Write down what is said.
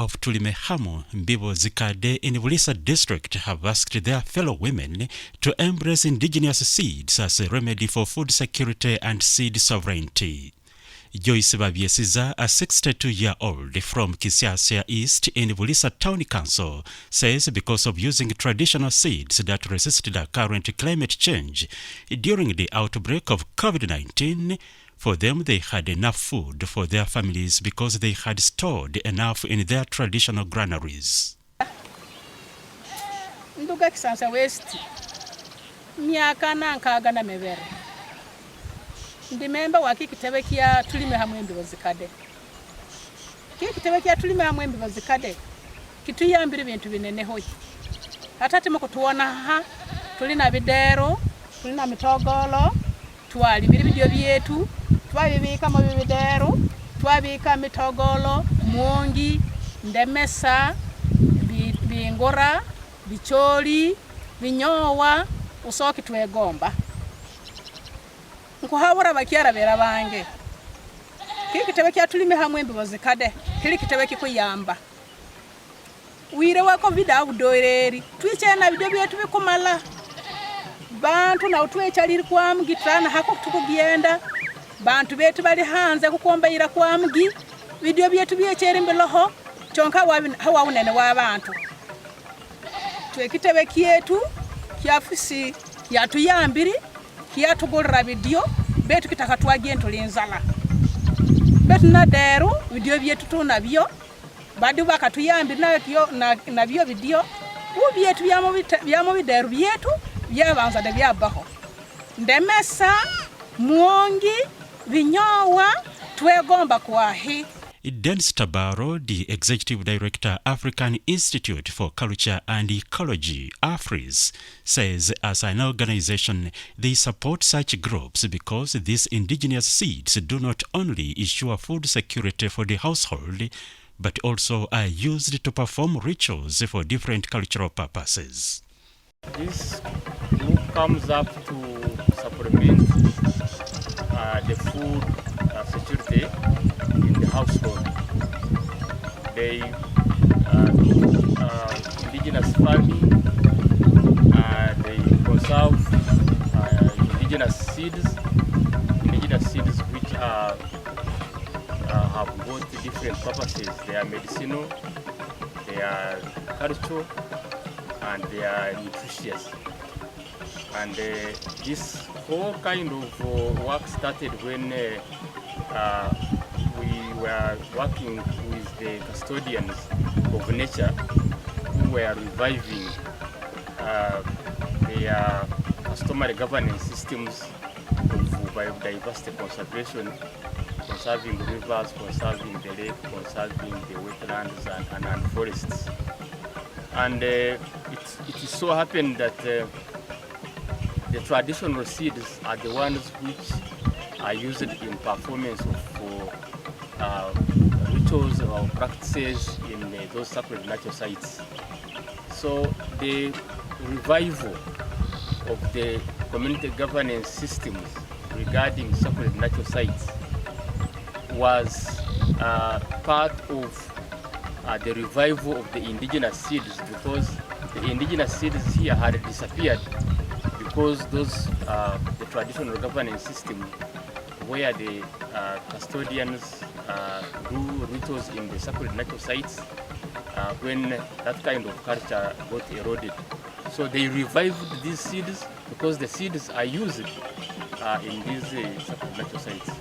of Tulime Hamu, Mbibo, Zikade in Buliisa district have asked their fellow women to embrace indigenous seeds as a remedy for food security and seed sovereignty. Joyce Babiesiza, a 62-year-old from Kisiasia East in Buliisa Town Council, says because of using traditional seeds that resist the current climate change during the outbreak of COVID-19, for them they had enough food for their families because they had stored enough in their traditional granaries. Nduga Kisansa West, miaka nankaga na mebere. Ndi memba wa kikitebe kia Tulime Hamu mbibo zikade. Kikitebe kia Tulime Hamu mbibo zikade kituyambira ibintu binene hoyi. Hatati mu kutuona ha tulina bidero, tulina mitogolo, twali bidio byetu, twabibika mu bidero, twabika mitogolo, mwongi, ndemesa, bingora, bicholi, binyowa, usoki twegomba. Nkuhabura bakiara bera bange. Kikitebe kya Tulime Hamu mbibo zikade, kili kitebe kikuyamba. Wire wa COVID awudoereri, twichena bidio byetu bikumala. Bantu na utwechaliri kwa mgi trana hako tukugenda. Bantu betu bali hanze kukombeira kwa mgi. Bidio byetu byechere mbiloho, chonka hawa unene wa bantu. Twekitebe kyetu kya Africe yatuyambiri kyatugulira bidio betu kitaka twagenda linzala betu na deru bidio byetu tunabyo badu bakatuyambira nabyo bidio ubyetu byamo bideru byetu byabanza de byabaho ndemesa mwongi binyowa twegomba kwahi. Dennis Tabaro, the Executive Director, African Institute for Culture and Ecology, Africe, says as an organization, they support such groups because these indigenous seeds do not only ensure food security for the household, but also are used to perform rituals for different cultural purposes. This group comes up to supplement the food security in the household. They do indigenous farming, they conserve indigenous seeds which have both different purposes. They are medicinal, they are cultural, and they are nutritious. And this whole kind of work started when we were working with the custodians of nature who were reviving their customary governance systems of biodiversity conservation, conserving the rivers, conserving the lake, conserving the wetlands and forests. And it so happened that the traditional seeds are the ones which are used in performance of rituals or practices in those sacred natural sites. So the revival of the community governance systems regarding sacred natural sites was part of the revival of the indigenous seeds, because the indigenous seeds here had disappeared because those the traditional governance system where the custodians do rituals in the sacred natural sites when that kind of culture got eroded. So they revived these seeds because the seeds are used in these sacred natural sites.